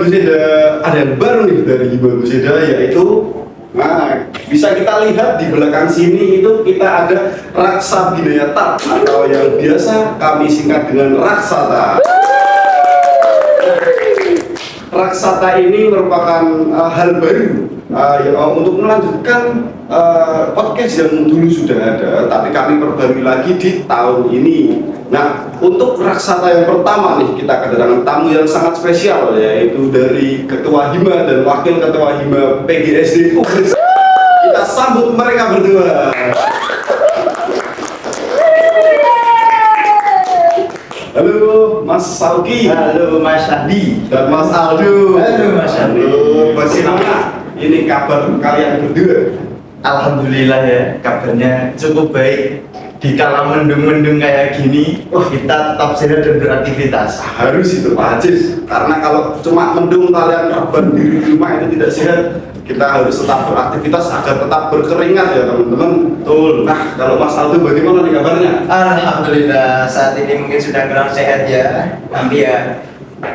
Gusida, ada yang baru nih dari Hima Gusida, yaitu bisa kita lihat di belakang sini itu kita ada Raksa Binayata atau yang biasa kami singkat dengan Raksata. Raksata ini merupakan hal baru untuk melanjutkan podcast yang dulu sudah ada, tapi kami perbarui lagi di tahun ini. Nah, untuk Raksata yang pertama nih, kita kedatangan tamu yang sangat spesial, yaitu dari Ketua Hima dan Wakil Ketua Hima PGSD. Kita sambut mereka berdua. Halo Mas Sauki. Halo Mas Adi. Dan Mas Aldo. Halo Mas Adi. Bagaimana ini kabar kalian berdua? Alhamdulillah ya, kabarnya cukup baik. Di kala mendung-mendung kayak gini, kita tetap sehat dan beraktivitas. Harus itu wajib, karena kalau cuma mendung kalian rebahan di rumah itu tidak sehat. Kita harus tetap beraktivitas agar tetap berkeringat ya teman-teman. Betul. Nah, kalau Mas Aldo bagaimana nih kabarnya? Alhamdulillah saat ini mungkin sudah kurang sehat ya. Tapi ya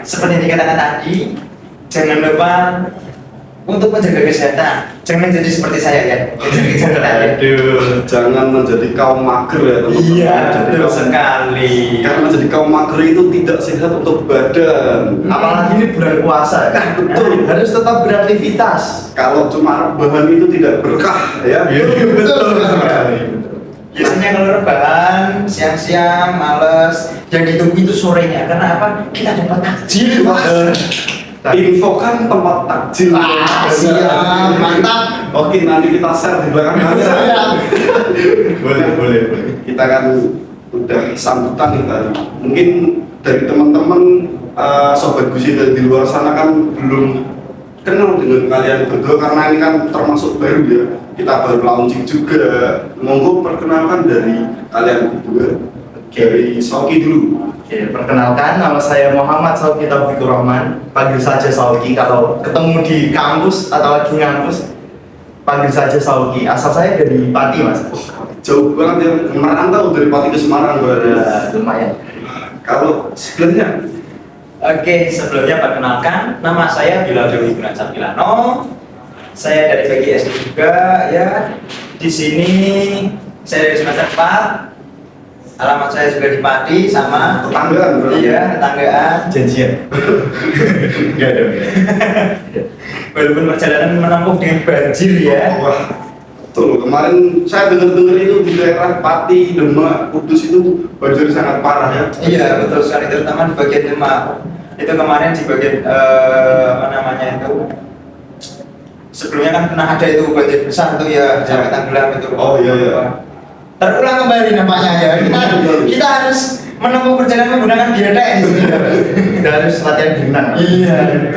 seperti yang dikatakan tadi, jangan lupa untuk menjaga kesehatan. Jangan jadi seperti saya ya. Aduh, jangan menjadi kaum mager ya teman-teman. Iya, betul sekali. Karena jadi kaum mager itu tidak sehat untuk badan. Apalagi ini bulan puasa. Betul. Harus tetap beraktivitas. Kalau cuma rebahan itu tidak berkah ya. Betul sekali. Biasanya kalau rebahan siang-siang males, yang ditunggu itu sorenya. Karena apa? Kita dapat takjil. Infokan tempat takjil. Siap, mantap. Oke, nanti kita share di belakang kamera. boleh. Kita kan udah sambutan nih tadi. Mungkin dari teman-teman sobat Gusida di luar sana kan belum kenal dengan kalian berdua karena ini kan termasuk baru ya. Kita baru launching juga. Monggo perkenalkan dari kalian berdua. Dari Sauki dulu. Oke, perkenalkan nama saya Muhammad Sauki Taufikur Rahman. Panggil saja Sauki. Kalau ketemu di kampus atau lagi ngampus, panggil saja Sauki. Asal saya dari Pati, Mas. Jauh banget ya, merantau dari Pati ke Semarang berada. Lumayan. Kalau sebelumnya, Oke, sebelumnya perkenalkan nama saya Bilal Dewi Gunawan Milano. Saya dari PGSD juga ya. Di sini saya dari semester 4. Alamat saya juga di Pati sama tetanggaan berarti. Iya, tetanggaan. Janjian. Enggak dong. Walaupun perjalanan menempuh dengan banjir ya. Wah, betul. Kemarin saya dengar-dengar itu di daerah Pati, Demak, Kudus itu banjir sangat parah ya. Iya, betul sekali, terutama di bagian Demak. Itu kemarin di bagian apa namanya itu? Sebelumnya kan pernah ada itu banjir besar tuh ya, sampai tenggelam itu. Oh iya. Terulang kembali nampaknya ya. Kita harus menempuh perjalanan menggunakan GTS. Kita harus latihan berenang. Iya.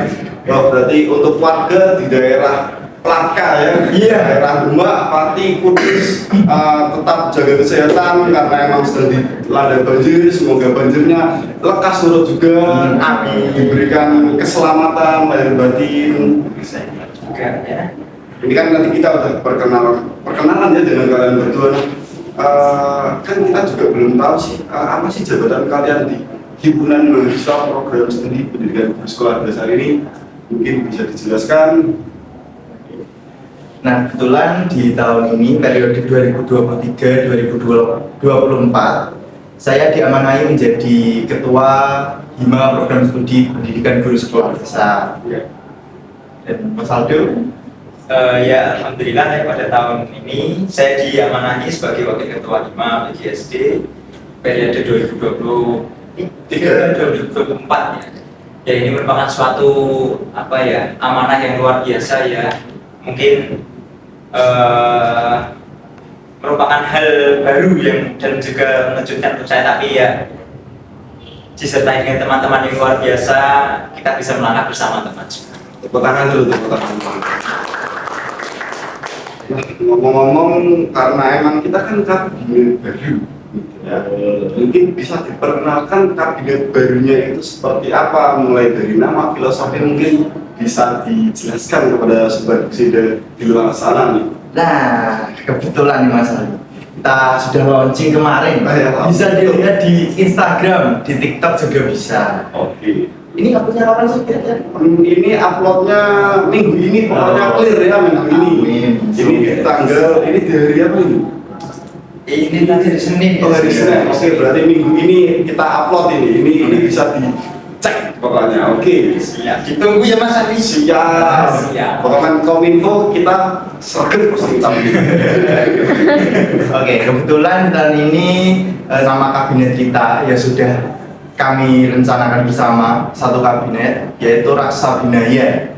Wah, berarti untuk warga di daerah Plaka ya, Iya. daerah Demak, Pati, Kudus tetap jaga kesehatan karena emang sedang dilanda banjir. Semoga banjirnya lekas surut juga. Amin. Diberikan keselamatan lahir batin. Juga ya. Ini kan nanti kita udah perkenalan ya dengan kalian berdua. Kan kita juga belum tahu sih apa sih jabatan kalian di himpunan mahasiswa program studi pendidikan guru sekolah dasar ini, mungkin bisa dijelaskan. Nah, kebetulan di tahun ini periode 2023-2024 saya diamanai menjadi ketua Hima program studi pendidikan guru sekolah dasar. Dan Mas Aldo? Ya, alhamdulillah ya, pada tahun ini saya diamanahi sebagai wakil ketua Hima PGSD periode 2023-2024 ya. Ya, ini merupakan suatu amanah yang luar biasa ya. Mungkin merupakan hal baru dan juga mengejutkan untuk saya, tapi ya disertai dengan teman-teman yang luar biasa, kita bisa melangkah bersama teman. Tepuk tangan dulu, tepuk tangan. Ngomong-ngomong, karena emang kita kan kabinet baru, ya, mungkin bisa diperkenalkan kabinet barunya itu seperti apa, mulai dari nama, filosofi, mungkin bisa dijelaskan kepada sobat Gusida di luar sana nih. Nah, kebetulan nih Mas Ali. kita sudah launching kemarin. Bisa dilihat di Instagram, di TikTok juga bisa. Oke. Ini uploadnya kapan sih kira-kira? Ini uploadnya minggu ini, pokoknya clear ya minggu ini. Amin. Ini di tanggal, ini di hari apa ini? Ini tadi hari Senin. Oh, hari Senin. Oke, berarti minggu ini kita upload ini. Ini bisa dicek pokoknya. Oke. Siap. Ditunggu ya Mas Adi. Siap. Siap. Pokoknya Kominfo kita sergap pasti kita. Oke, kebetulan tahun ini nama kabinet kita ya sudah kami rencanakan bersama satu kabinet, yaitu Raksa Binaya.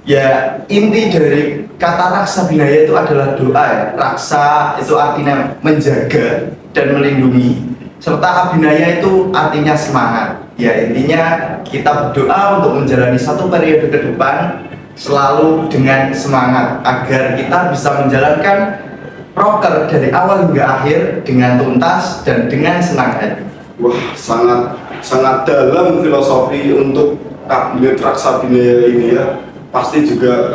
Ya, inti dari kata Raksa Binaya itu adalah doa ya. Raksa itu artinya menjaga dan melindungi, serta Abinaya itu artinya semangat. Ya, intinya kita berdoa untuk menjalani satu periode ke depan selalu dengan semangat agar kita bisa menjalankan proker dari awal hingga akhir dengan tuntas dan dengan senang hati. Wah, sangat dalam filosofi untuk kabinet Raksa Binaya ini ya. Pasti juga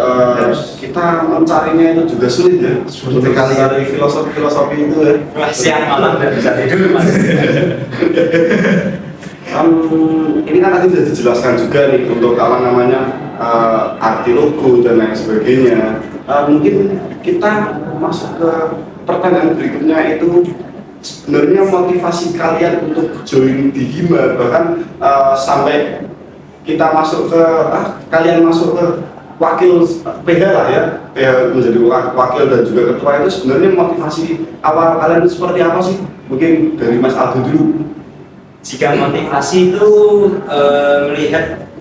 kita mencarinya itu juga sulit ya. Sulit sekali dari filosofi itu ya. Wah, siang malam dan bisa tidur Mas. Ini kan tadi sudah dijelaskan juga nih untuk apa namanya arti logo dan lain sebagainya. Mungkin kita masuk ke pertanyaan berikutnya, itu sebenarnya motivasi kalian untuk join di Hima, bahkan sampai kita masuk ke kalian masuk ke wakil PH lah ya, PH menjadi wakil dan juga ketua, itu sebenarnya motivasi awal kalian itu seperti apa sih? Mungkin dari Mas Aldo dulu. Jika motivasi itu melihat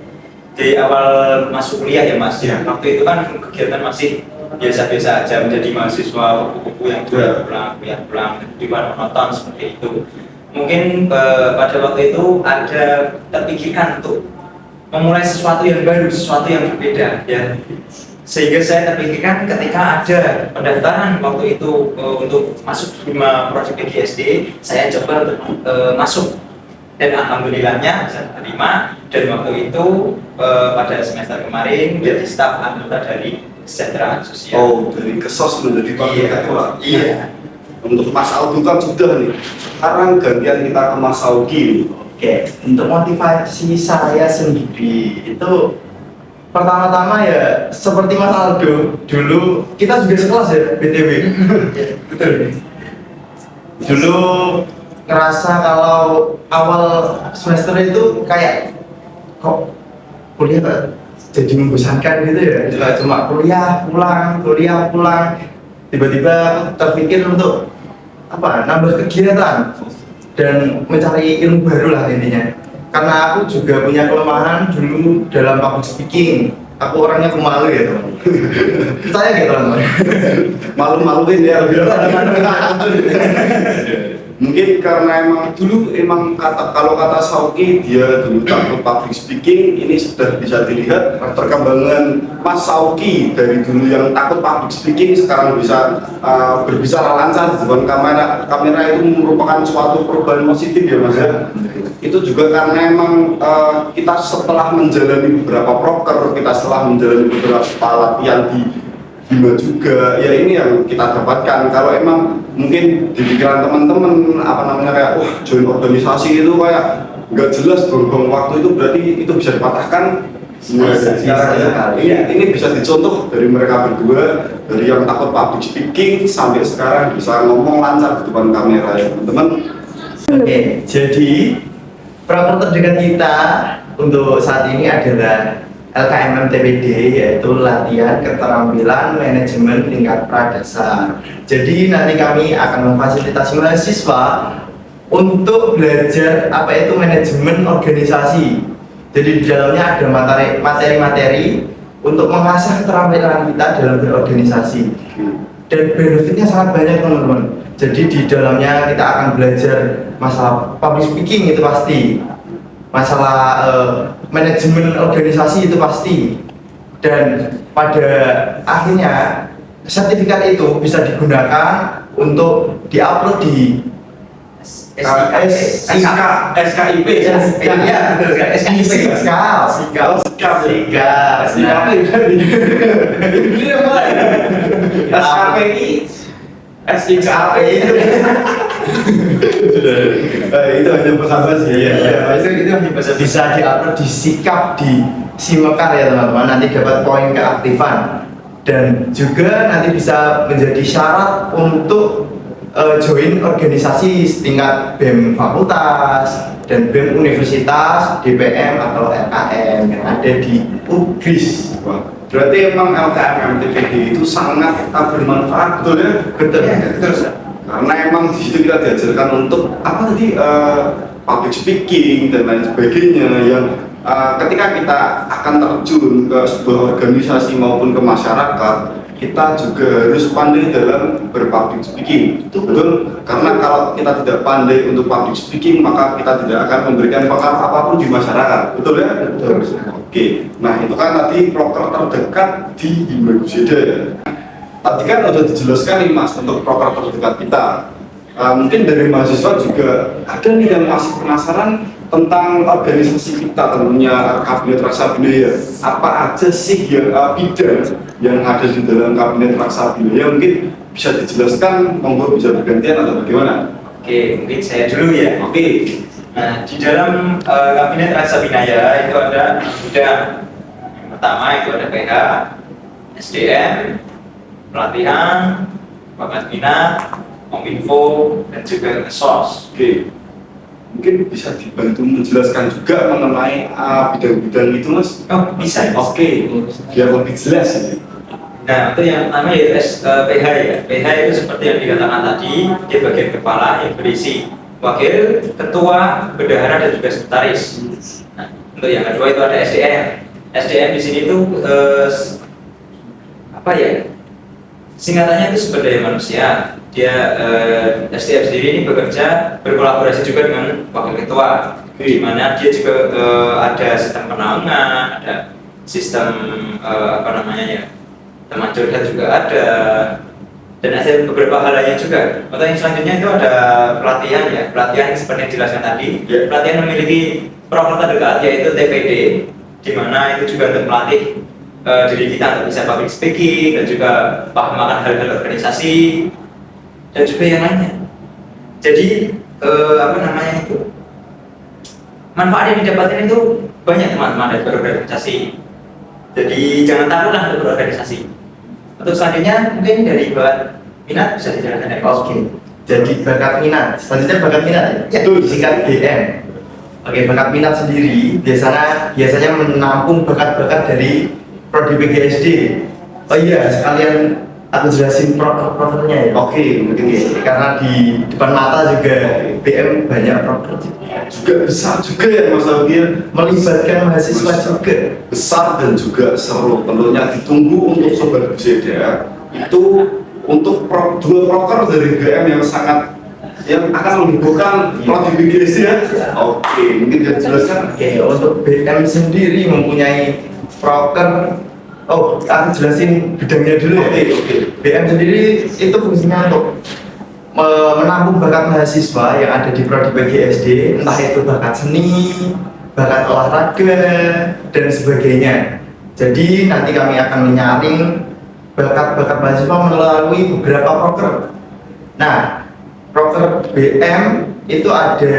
dari awal masuk kuliah ya Mas, Ya. waktu itu kan kegiatan masih biasa-biasa aja, menjadi mahasiswa kupu-kupu yang kuliah pulang di luar menonton seperti itu. Mungkin pada waktu itu ada terpikirkan untuk memulai sesuatu yang baru, sesuatu yang berbeda ya. Sehingga saya terpikirkan ketika ada pendaftaran waktu itu untuk masuk Hima Prodi PGSD, saya coba untuk masuk. Dan alhamdulillahnya bisa diterima, dan waktu itu pada semester kemarin menjadi staf anggota dari kesejahteraan sosial. Oh, dari kesos menjadi wakil ketua. Iya. Untuk Mas Aldo kan sudah nih. Sekarang gantian kita ke Mas Sauki nih. Oke, untuk motivasi saya sendiri itu pertama-tama ya seperti Mas Aldo, dulu kita juga sekelas ya BTW. Betul. Dulu ngerasa kalau awal semester itu kayak kok kuliah kok jadi membosankan gitu ya, cuma kuliah pulang, tiba-tiba terpikir untuk nambah kegiatan dan mencari ilmu baru lah intinya. Karena aku juga punya kelemahan dulu dalam public speaking, aku orangnya pemalu ya teman. Saya gitu teman. Malu-maluin ya lebih. Mungkin karena emang kalau kata Sauki, dia dulu takut public speaking. Ini sudah bisa dilihat perkembangan Mas Sauki dari dulu yang takut public speaking sekarang bisa berbicara lancar di depan kamera. Kamera itu merupakan suatu perubahan positif ya Mas ya. Itu juga karena emang kita setelah menjalani beberapa proker, kita setelah menjalani beberapa latihan di Hima juga, ya ini yang kita dapatkan. Kalau emang mungkin di pikiran teman-teman kayak wah join organisasi itu kayak nggak jelas buang waktu, itu berarti itu bisa dipatahkan mulai dari sekarang ya. Ini bisa dicontoh dari mereka berdua, dari yang takut public speaking sampai sekarang bisa ngomong lancar di depan kamera ya teman-teman. Oke, jadi program terdekat kita untuk saat ini adalah LKMM TPD, yaitu latihan keterampilan manajemen tingkat pradasar. Jadi nanti kami akan memfasilitasi mahasiswa untuk belajar apa itu manajemen organisasi. Jadi di dalamnya ada materi-materi untuk mengasah keterampilan kita dalam berorganisasi. Dan benefitnya sangat banyak teman-teman. Jadi di dalamnya kita akan belajar masalah public speaking itu pasti, masalah manajemen organisasi itu pasti, dan pada akhirnya sertifikat itu bisa digunakan untuk diupload di SKIP ya, SKIP SKPI SXAP itu. Itu hanya pesan basi ya. Itu bisa diupload di sikap di Simekar ya teman-teman, nanti dapat poin keaktifan dan juga nanti bisa menjadi syarat untuk join organisasi setingkat BEM fakultas dan BEM universitas, DPM atau LKM yang ada di UGRIS. Wah, berarti emang LKM MTPD itu sangat bermanfaat, betul ya? Betul. Terus karena emang di situ kita diajarkan untuk apa tadi public speaking dan lain sebagainya yang ketika kita akan terjun ke sebuah organisasi maupun ke masyarakat, kita juga harus pandai dalam berpublic speaking. Betul? Karena kalau kita tidak pandai untuk public speaking, maka kita tidak akan memberikan pengaruh apapun di masyarakat. Betul ya? Betul. Oke. Nah, itu kan tadi proker terdekat di Hima Guseda ya. Tadi kan sudah dijelaskan nih Mas untuk proker terdekat kita. Mungkin dari mahasiswa juga ada nih yang masih penasaran tentang organisasi kita, tentunya Kabinet Raksabinaya. Apa aja sih yang bidang yang ada di dalam Kabinet Raksabinaya? Mungkin bisa dijelaskan, monggo bisa bergantian atau bagaimana? Oke, mungkin saya dulu ya. Oke. Nah, di dalam Kabinet Raksabinaya itu ada bidang. Yang pertama itu ada PH, SDM, pelatihan, bakat minat, Kominfo, dan juga Sos. Oke. Mungkin bisa dibantu menjelaskan juga mengenai bidang-bidang itu Mas? Oh, bisa. Oke, biar lebih jelas ini. Nah, itu yang pertama yaitu PH ya. PH itu seperti yang dikatakan tadi, dia bagian kepala yang berisi wakil, ketua, bendahara, dan juga sekretaris. Nah, untuk yang kedua itu ada SDM. SDM di sini itu apa ya? Singkatannya itu sumber daya manusia. Dia SDM sendiri ini bekerja berkolaborasi juga dengan wakil ketua, di mana dia juga ada sistem penaungan, ada sistem apa namanya ya, teman curhat juga ada, dan ada beberapa hal lainnya juga. Atau yang selanjutnya itu ada pelatihan ya, pelatihan seperti yang dijelaskan tadi. Pelatihan memiliki program terdekat yaitu TPD, di mana itu juga untuk melatih diri kita untuk bisa public speaking dan juga paham akan hal-hal organisasi dan juga yang lainnya. Jadi apa namanya itu, manfaat yang didapatkan itu banyak teman-teman dari berorganisasi. Jadi jangan takutlah untuk berorganisasi. Untuk selanjutnya mungkin dari bakat minat bisa dijelaskan dari Oke. Jadi bakat minat. Selanjutnya bakat minat ya. Singkat BM. Oke, bakat minat sendiri biasanya menampung bakat-bakat dari prodi PGSD. Oh iya, sekalian aku jelasin prokernya ya. Oke, mungkin Karena di depan mata juga BM banyak proker juga besar juga ya Mas Alvin, melibatkan mahasiswa juga. besar dan juga seru. Tentunya ditunggu untuk Sobat Guseda itu untuk dua proker dari BM yang sangat yang akan menimbulkan prodi PGSD ya. Oke, mungkin bisa dijelaskan. Oke, untuk BM sendiri mempunyai proker. Oh, aku jelasin bidangnya dulu ya. Oke. BM sendiri itu fungsinya untuk menampung bakat mahasiswa yang ada di prodi PGSD, entah itu bakat seni, bakat olahraga, dan sebagainya. Jadi nanti kami akan menyaring bakat-bakat mahasiswa melalui beberapa proker. Nah, proker BM itu ada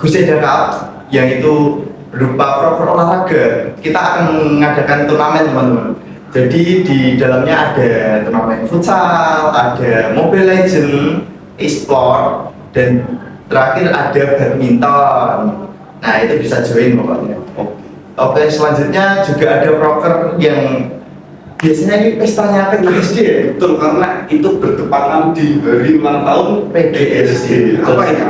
Guseda Cup yang itu berupa proker olahraga. Kita akan mengadakan turnamen teman-teman. Jadi di dalamnya ada turnamen futsal, ada Mobile Legends, e-sport, dan terakhir ada badminton. Nah itu bisa join pokoknya. Oke, selanjutnya juga ada proker yang biasanya ini pestanya PGSD ya? Betul, karena itu bertepatan di hari ulang tahun PGSD. Apa ini?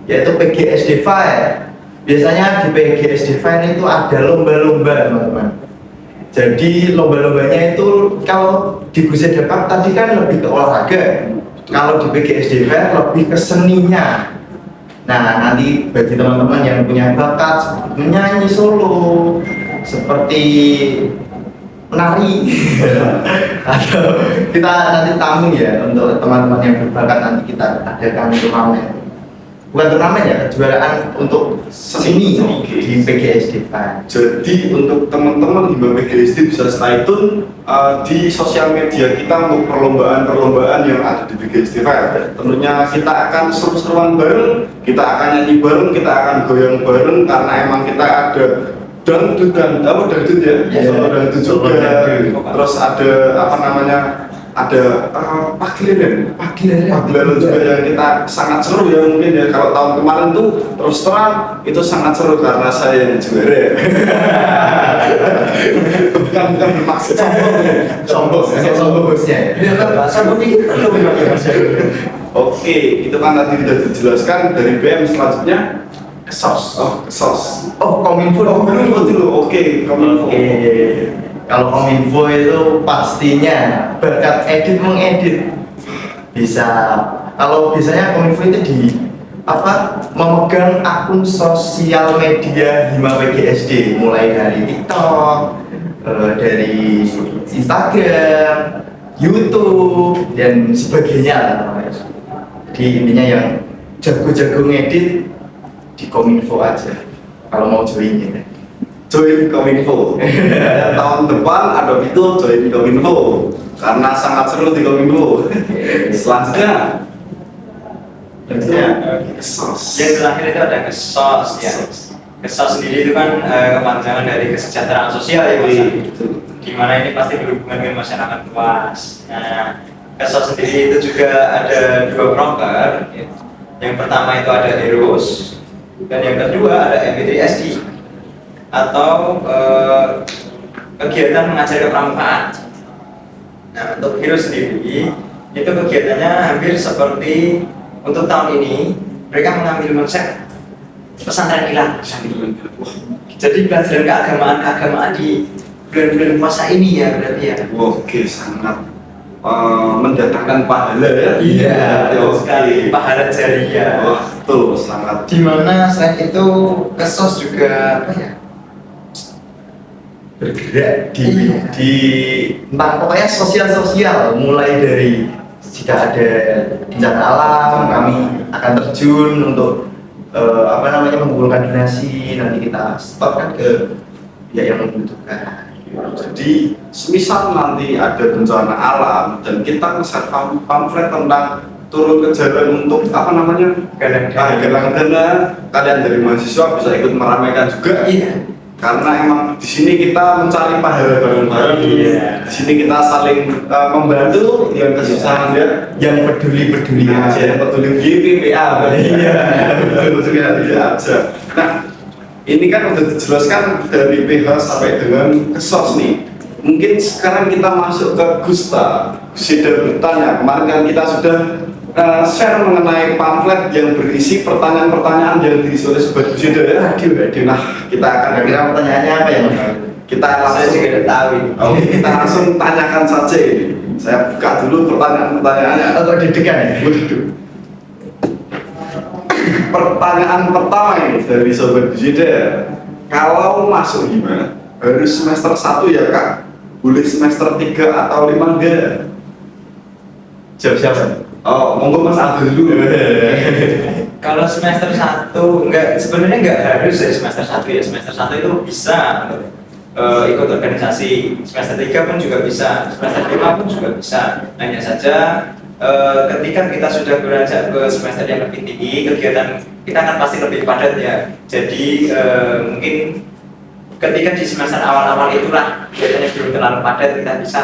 Yaitu PGSD Fair. Biasanya di PGSD Fair itu ada lomba-lomba teman-teman. Jadi lomba-lombanya itu kalau di Guseda Cup tadi kan lebih ke olahraga. Kalau di PGSD Fair lebih ke seninya. Nah nanti bagi teman-teman yang punya bakat seperti menyanyi solo, seperti menari, atau kita nanti tamu ya untuk teman-teman yang berbakat nanti kita adakan turnamen. bukan turnamen ya, kejuaraan untuk seni Oke. di PGSD Pak. Jadi untuk teman-teman di BPGSD bisa stay tune di sosial media kita untuk perlombaan-perlombaan yang ada di BPGSD Fair. Tentunya kita akan seru-seruan bareng, kita akan nyanyi bareng, kita akan goyang bareng karena emang kita ada dangdut ya, Iya. solo dangdut juga. Solo dangdut. Terus ada apa namanya? Ada pagelaran juga yang kita sangat seru ya mungkin ya. Kalau tahun kemarin tuh terus terang itu sangat seru karena saya yang juara. bukan bermaksud Sombong bosnya. Dia kan bahasa begini belum ya Mas. Oke, itu kan tadi sudah dijelaskan dari BM. Selanjutnya kesos. Oh, Kominfo dulu. Oke, Kominfo. Oke. Kalau Kominfo itu pastinya berkat edit mengedit bisa. Kalau biasanya Kominfo itu di memegang akun sosial media Hima PGSD mulai dari TikTok, dari Instagram, YouTube dan sebagainya. Jadi intinya yang jago-jago ngedit di Kominfo aja kalau mau join ya. Join Kominfo. Tahun depan ada fitur join Kominfo karena sangat seru di Kominfo. Selanjutnya kesos. Yang terakhir itu ada kesos ya. Kesos sendiri itu kan kepanjangan dari kesejahteraan sosial ya Mas. Di mana ini pasti berhubungan dengan masyarakat luas. Nah, kesos sendiri itu juga ada 2 proker. Ya. Yang pertama itu ada Heroes dan yang kedua ada MP3SD atau kegiatan mengajar kepramukaan. Nah, untuk Heroes sendiri itu kegiatannya hampir seperti untuk tahun ini mereka mengambil konsep pesantren kilat. Jadi pelajaran keagamaan di bulan-bulan puasa ini ya berarti ya. Oke, sangat mendatangkan pahala ya. Iya, oke. sekali pahala jariah. Wah, tuh sangat. Dimana selain itu kesos juga apa ya? Bergerak di tentang pokoknya sosial mulai dari jika ada bencana alam kami akan terjun untuk mengumpulkan donasi, nanti kita setorkan ke pihak yang membutuhkan. Jadi semisal nanti ada bencana alam dan kita nge-share pamflet tentang turun ke jalan untuk galang dana, kalian dari mahasiswa bisa ikut meramaikan juga. Iya. Karena emang di sini kita mencari pahala bareng-bareng. Iya. Di sini kita saling membantu yang kesusahan ya. yang peduli Nah, aja. yang peduli PPA. Iya. Betul aja. Nah, ini kan udah dijelaskan dari PH sampai dengan kesos nih. Mungkin sekarang kita masuk ke Gusta. Gusta bertanya. Kemarin kan kita sudah share mengenai pamflet yang berisi pertanyaan-pertanyaan yang diisi oleh Sobat Gusta ya. Nah, kita akan Kira-kira pertanyaannya apa ya? kita Saya langsung juga tidak tahu ini. Oke, kita langsung tanyakan saja ini. Saya buka dulu pertanyaan-pertanyaannya. Kok deg-degan ya? Waduh. Pertanyaan pertama ini dari Sobat Gusta. Kalau masuk gimana? Harus semester 1 ya Kak? Boleh semester 3 atau 5 enggak? Jawab siapa? Oh, monggo Mas Abdul dulu. Kalau semester 1 sebenarnya enggak harus ya semester 1 ya. Semester 1 itu bisa ikut organisasi. Semester 3 pun juga bisa. Semester 5 pun juga bisa. Hanya saja ketika kita sudah beranjak ke semester yang lebih tinggi, kegiatan kita kan pasti lebih padat ya. Jadi mungkin ketika di semester awal-awal itulah kegiatannya belum terlalu padat, kita bisa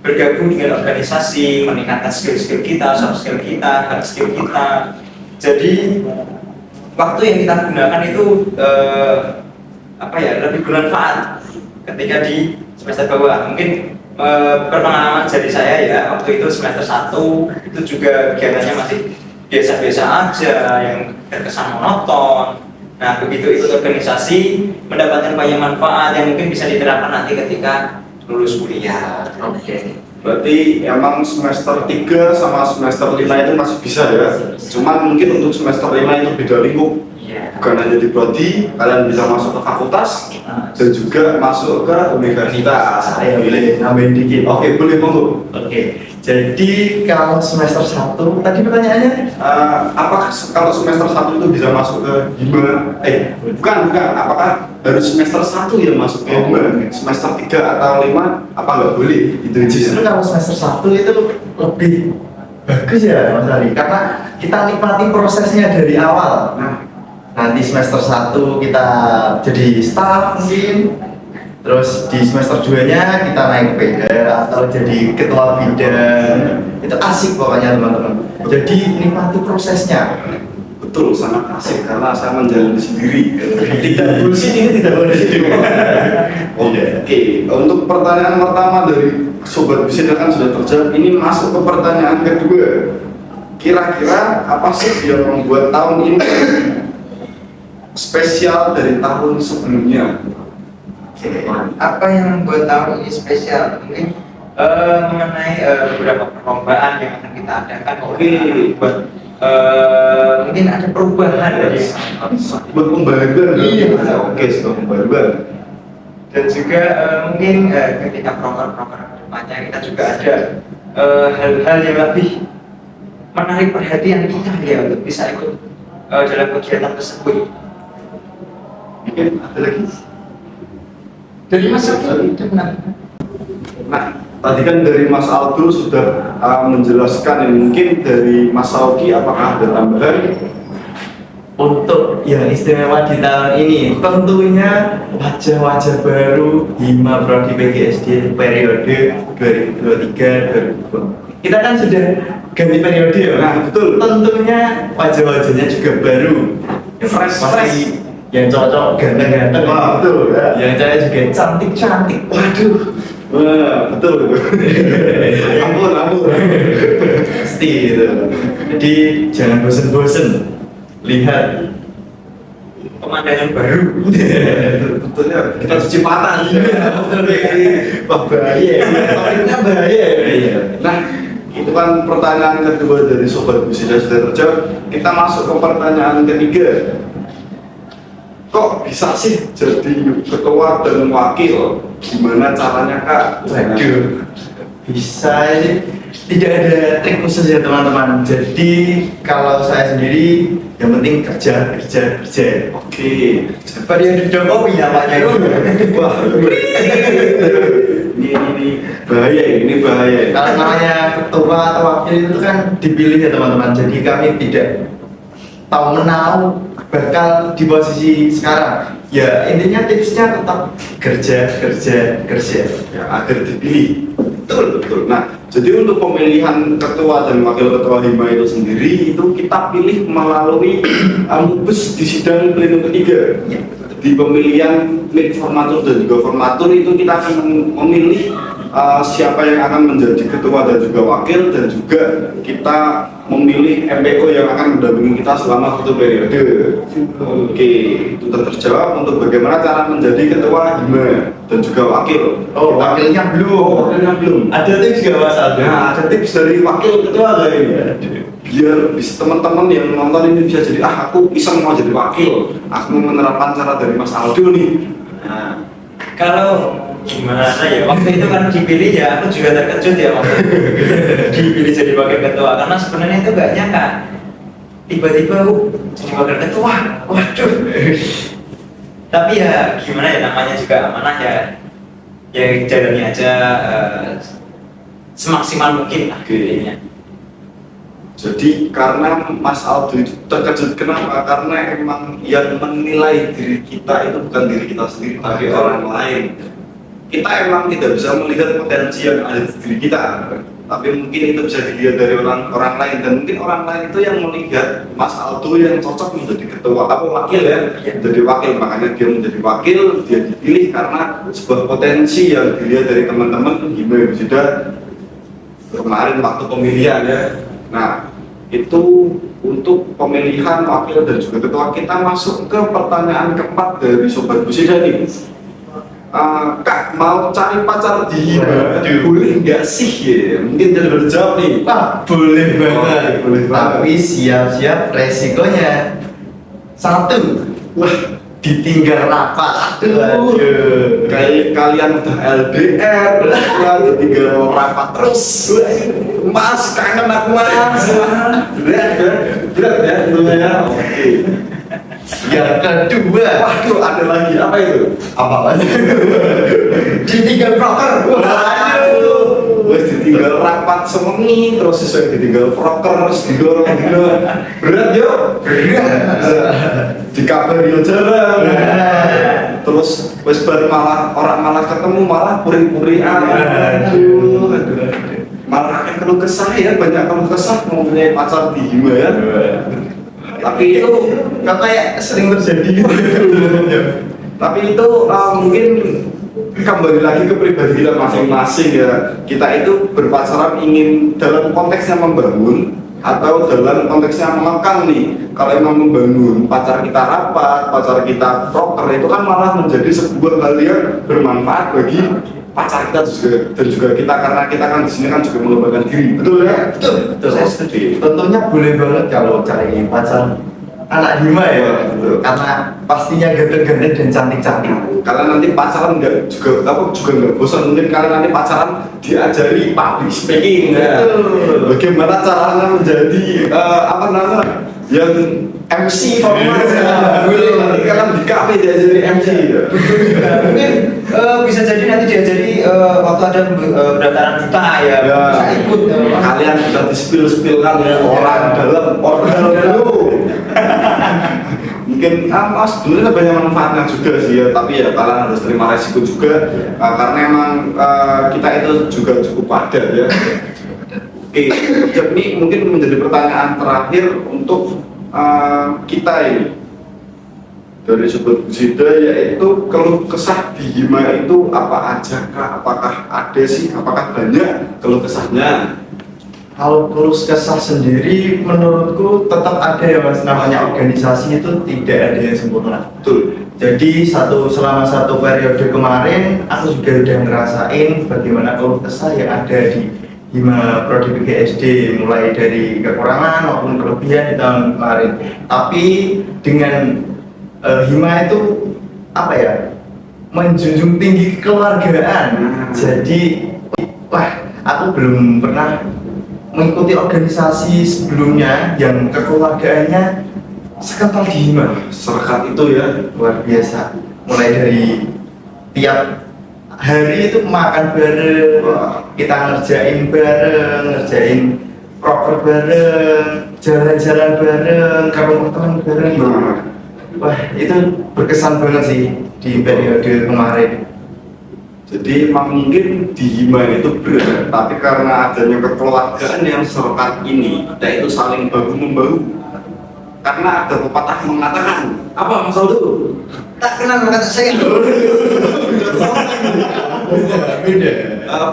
bergabung dengan organisasi, meningkatkan skill-skill kita, soft skill kita, hard skill kita. Jadi waktu yang kita gunakan itu lebih bermanfaat ketika di semester bawah. Mungkin berpengalaman jadi saya ya, waktu itu semester 1 itu juga kegiatannya masih biasa-biasa aja, yang terkesan monoton. Nah, begitu ikut organisasi mendapatkan banyak manfaat yang mungkin bisa diterapkan nanti ketika lulus kuliah. Oke. Berarti emang semester 3 sama semester 5 itu masih bisa ya. Cuman mungkin untuk semester 5 itu beda lingkup. Iya. Bukan hanya di prodi, kalian bisa masuk ke fakultas dan juga masuk ke universitas. Saya boleh nambahin dikit. Oke, boleh monggo. Oke. Jadi kalau semester 1 tadi pertanyaannya Apakah kalau semester 1 itu bisa masuk ke hima? Bukan. Apakah harus semester 1 yang masuk ke hima? Semester 3 atau 5 apa nggak boleh? Itu justru kalau semester 1 itu lebih bagus ya Mas Ali, karena kita nikmati prosesnya dari awal. Nah, nanti semester 1 kita jadi staff mungkin, terus di semester 2 nya kita naik PH atau jadi ketua bidang. Itu asik pokoknya teman-teman, jadi nikmati prosesnya. betul, sangat asik karena saya menjalani sendiri. Tidak bullshit, ini tidak boleh Oke, untuk pertanyaan pertama dari Sobat Bisnis kan sudah terjawab. Ini masuk ke pertanyaan kedua. Kira-kira apa sih yang membuat tahun ini spesial dari tahun sebelumnya? Apa yang membuat tahun ini spesial? Mungkin mengenai beberapa perlombaan yang akan kita adakan. Buat mungkin ada perubahan dari Buat pembaruan. Iya. Oke, sudah pembaruan. dan juga mungkin ketika program-program depannya kita juga ada hal-hal yang lebih menarik perhatian kita ya untuk bisa ikut dalam kegiatan tersebut. Mungkin ada lagi. Dari Mas Aldo, Nah, tadi kan dari Mas Aldo sudah menjelaskan. Mungkin dari Mas Sauki apakah ada tambahan? untuk yang istimewa di tahun ini tentunya wajah-wajah baru Hima Prodi PGSD periode 2023-2024. Kita kan sudah ganti periode ya. Nah, betul. Tentunya wajah-wajahnya juga baru. Fresh. Masih yang cocok ganteng-ganteng. Wah, betul ya. Yang cewek juga cantik-cantik. Waduh. Wah, betul. Ampun. Pasti gitu. Jadi jangan bosen-bosen lihat pemandangan baru. Betulnya kita cuci mata. Wah, bahaya. topiknya bahaya. Nah, itu kan pertanyaan kedua dari Sobat Bisnis sudah terjawab. Kita masuk ke pertanyaan ketiga. Kok bisa sih jadi ketua dan wakil? Gimana caranya, Kak? Waduh, bisa ini tidak ada trik khusus ya teman-teman. Jadi kalau saya sendiri yang penting kerja. Oke. Periode Jokowi namanya itu. Wah, ini bahaya. Kalau namanya ketua atau wakil itu kan dipilih ya teman-teman. Jadi kami tidak tahu menau bakal di posisi sekarang. Ya intinya tipsnya tetap kerja. Ya, agar dipilih. Betul. Nah, jadi untuk pemilihan ketua dan wakil ketua Hima itu sendiri itu kita pilih melalui mubes di sidang pleno ketiga. Di pemilihan mid formatur dan juga formatur itu kita akan memilih siapa yang akan menjadi ketua dan juga wakil, dan juga kita memilih MPO yang akan mendampingi kita selama satu periode. Oke, itu terjawab. Untuk bagaimana cara menjadi ketua Hima dan juga wakil. Wakilnya belum. Ada tips nggak Mas Aldo? Nah, ada tips dari wakil ketua nggak ini? Biar bisa teman-teman yang nonton ini bisa jadi, aku iseng mau jadi wakil, aku mau menerapkan cara dari Mas Aldo nih. Nah, kalau gimana ya, waktu itu kan dipilih ya, aku juga terkejut ya waktu dipilih jadi wakil ketua, karena sebenarnya itu gak nyangka tiba-tiba aku jadi wakil ketua. Waduh. Tapi ya gimana ya, namanya juga amanah ya jalani aja semaksimal mungkin lah intinya. Jadi karena Mas Aldo itu terkejut, kenapa? Karena emang yang menilai diri kita itu bukan diri kita sendiri, tapi orang lain. Kita emang tidak bisa melihat potensi yang ada di diri kita, tapi mungkin itu bisa dilihat dari orang lain, dan mungkin orang lain itu yang melihat Mas Aldo yang cocok menjadi ketua atau wakil ya, jadi wakil, makanya dia menjadi wakil, dia dipilih karena sebuah potensi yang dilihat dari teman-teman Hima sudah kemarin waktu pemilihan ya. Nah, itu untuk pemilihan wakil dan juga ketua. Kita masuk ke pertanyaan keempat dari Sobat Busida nih. Kak, mau cari pacar di Hima, boleh nggak sih ya? Mungkin jadi berjawab nih. Boleh banget. Boleh banget. Tapi siap-siap resikonya. 1, ditinggal rapat. Kayak kalian udah LDR, ditinggal rapat terus. Mas, kangen aku mas. Berat ya tentunya ya. Oke. Yang kedua, Waduh, ada lagi apa itu? apa lagi? Ditinggal proker. Waduh, wes ditinggal rapat semengi, terus sesuai ditinggal proker, terus digorong berat yo, di kabar yo jarang, terus wes bar malah orang malah ketemu malah puri-purian, aduh, malah akan keluh kesah ya, banyak keluh kesah mempunyai pacar di Hima ya. Tapi itu kayak sering terjadi gitu. Tapi itu mungkin kembali lagi ke pribadi kita masing-masing ya. Kita itu berpacaran ingin dalam konteksnya membangun atau dalam konteksnya mengekang nih. Kalau emang membangun, pacar kita rapat, pacar kita proper, itu kan malah menjadi sebuah hal yang bermanfaat bagi pacar kita juga dan juga kita, karena kita kan di sini kan juga mengembangkan diri, betul ya? Betul. Saya setuju. Tentunya boleh banget kalau cari pacar anak Hima ya, Betul. karena pastinya ganteng-ganteng dan cantik-cantik. Karena nanti pacaran juga nggak bosan, mungkin kalian nanti pacaran diajari public speaking ya. Betul. Bagaimana caranya menjadi apa namanya yang MC formal ya. Nanti kalian di kafe diajari MC ya. Mungkin bisa jadi nanti diajari waktu ada pendaftaran duta ya, bisa ikut. Kalian bisa di-spill-spillkan ya orang dalam organ dulu. Mungkin sebenarnya banyak manfaatnya juga sih ya, tapi ya kalian harus terima resiko juga karena emang kita itu juga cukup padat ya. Oke, ini mungkin menjadi pertanyaan terakhir untuk kita ini dari Sobat Busida, yaitu keluh kesah di Hima itu apa aja kah? Apakah ada sih? Apakah banyak keluh kesahnya? Kalau keluh kesah sendiri menurutku tetap ada ya mas, namanya organisasi itu tidak ada yang sempurna. Betul. Jadi selama satu periode kemarin aku juga udah ngerasain bagaimana keluh kesah yang ada di Hima Prodi PGSD, mulai dari kekurangan maupun kelebihan di tahun kemarin. Tapi dengan Hima itu apa ya, menjunjung tinggi kekeluargaan. Jadi wah, aku belum pernah mengikuti organisasi sebelumnya yang kekeluargaannya sekental di Hima. Serekat itu ya. Luar biasa. Mulai dari tiap hari itu makan bareng, kita ngerjain bareng, ngerjain proker bareng, jalan-jalan bareng, ke rumah teman bareng. Wah, itu berkesan banget sih di periode kemarin. Jadi emang mungkin di Hima itu berat, tapi karena adanya kekeluargaan yang serekat ini, kita itu saling bahu membahu. Karena ada pepatah mengatakan, apa Mas Aldo? Tak kenal kata saya. Beda.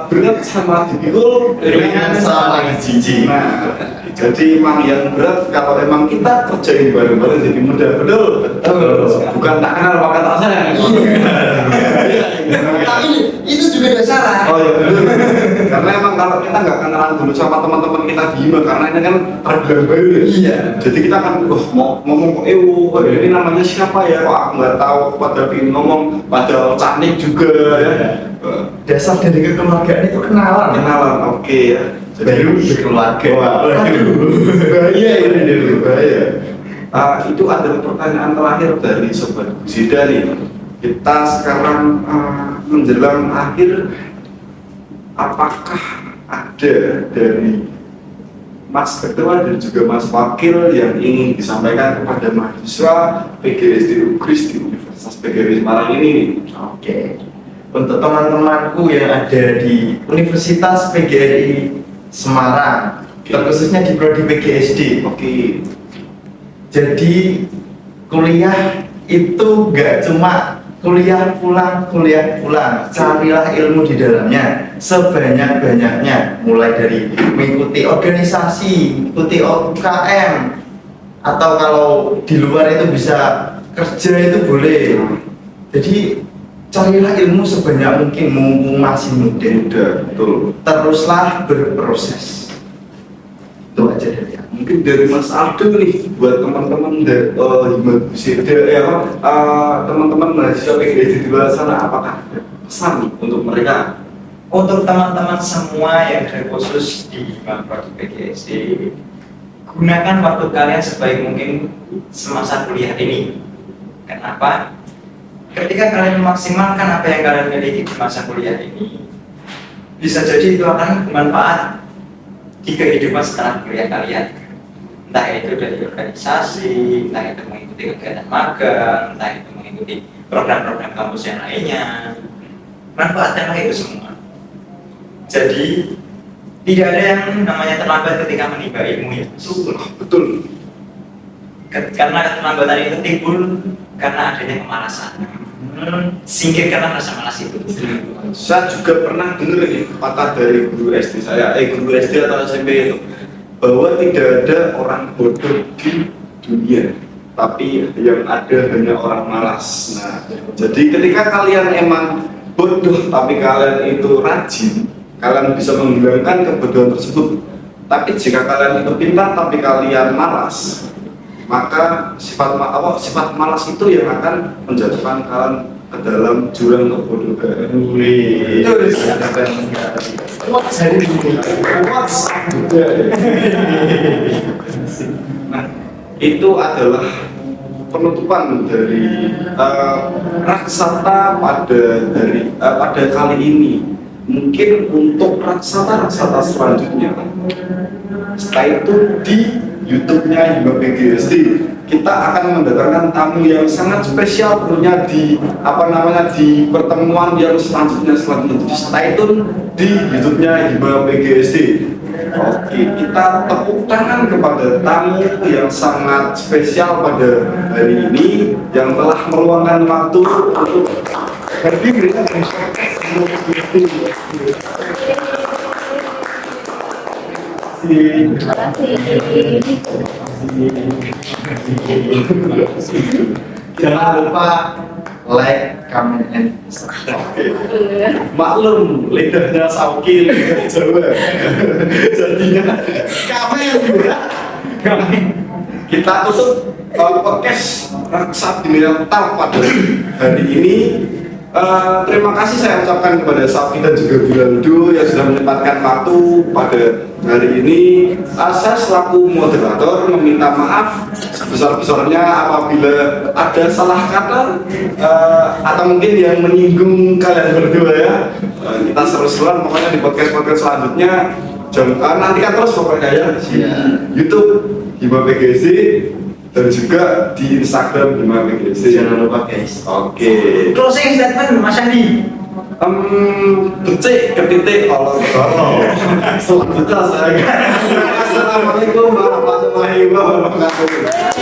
Berat sama dipikul, Ringan sama jijik. Nah, jadi emang yang berat kalau emang kita kerjain bareng-bareng jadi mudah, betul? Betul. Bukan tak kenal maka tak sayang. Tapi itu juga tidak salah. Oh iya betul. Karena emang kalau kita nggak kenalan dulu sama teman-teman kita di Hima, karena ini kan terbilang baru ya. Iya. Jadi kita kan mau ngomong kok ini namanya siapa ya? Kok aku nggak tahu, pada pingin ngomong, padahal cantik juga ya. Dasar dari kekeluargaan itu kenalan. Kenalan, oke ya. Baru berkeluarga. Bahaya ini bahaya. Itu adalah pertanyaan terakhir dari Sobat Busida nih. Kita sekarang menjelang akhir, apakah ada dari Mas Ketua dan juga Mas Wakil yang ingin disampaikan kepada mahasiswa PGRI UGRIS di Universitas PGRI Semarang ini? Oke. Untuk teman-temanku yang ada di Universitas PGRI Semarang, terkhususnya di Prodi PGSD. Oke. Jadi kuliah itu gak cuma kuliah pulang, carilah ilmu di dalamnya sebanyak-banyaknya, mulai dari mengikuti organisasi, mengikuti UKM, atau kalau di luar itu bisa kerja itu boleh. Jadi carilah ilmu sebanyak mungkin mumpung masih muda. Betul. Teruslah berproses. Itu aja dari aku. Mungkin dari Mas Aldo nih, buat teman-teman dari Hima Busida teman-teman mahasiswa PGSD di luar sana, apakah ada pesan untuk mereka? untuk teman-teman semua yang khusus di Prodi PGSD, gunakan waktu kalian sebaik mungkin semasa kuliah ini. Kenapa? Ketika kalian memaksimalkan apa yang kalian miliki di masa kuliah ini, bisa jadi itu akan bermanfaat di kehidupan setelah kuliah kalian. Entah itu dari organisasi, entah itu mengikuti kegiatan magang, entah itu mengikuti program-program kampus yang lainnya. Manfaatkanlah itu semua. Jadi tidak ada yang namanya terlambat ketika menimba ilmu ya. Betul. Karena keterlambatan itu timbul karena adanya kemalasan. Singkirkanlah rasa malas itu. Saya juga pernah dengar ini patah dari guru SD saya, guru SD atau SMP itu, bahwa tidak ada orang bodoh di dunia, tapi yang ada hanya orang malas. Nah, jadi ketika kalian emang bodoh tapi kalian itu rajin, kalian bisa menghilangkan kebodohan tersebut. Tapi jika kalian itu pintar tapi kalian malas, maka sifat malas itu yang akan menjatuhkan kalian ke dalam jurang kebodohan. Itu nah, itu adalah penutupan dari raksata pada kali ini. Mungkin untuk raksata selanjutnya, setelah itu di YouTube-nya Hima PGSD kita akan mendatangkan tamu yang sangat spesial tentunya di di pertemuan yang selanjutnya. Jadi stay tune di YouTube-nya Hima PGSD. Oke, kita tepuk tangan kepada tamu yang sangat spesial pada hari ini yang telah meluangkan waktu untuk hadir. Terima kasih. Jangan lupa like, comment, and subscribe. Maklum, lidahnya Sauki, lidah Jawa. Jadinya kami kita tutup podcast Raksa Binatang pada hari ini. Terima kasih saya ucapkan kepada Sauki dan juga Bilaldo yang sudah menyempatkan waktu pada hari ini. Saya selaku moderator meminta maaf sebesar-besarnya apabila ada salah kata atau mungkin yang menyinggung kalian berdua ya. Kita seru-seruan pokoknya di podcast-podcast selanjutnya. Nantikan terus pokoknya ya di YouTube Hima PGSD dan juga di Instagram Hima PGSD. Jangan lupa guys. Oke. Closing statement Mas Andi. Becik ketitik kalau selanjutnya saya. Assalamualaikum warahmatullahi wabarakatuh.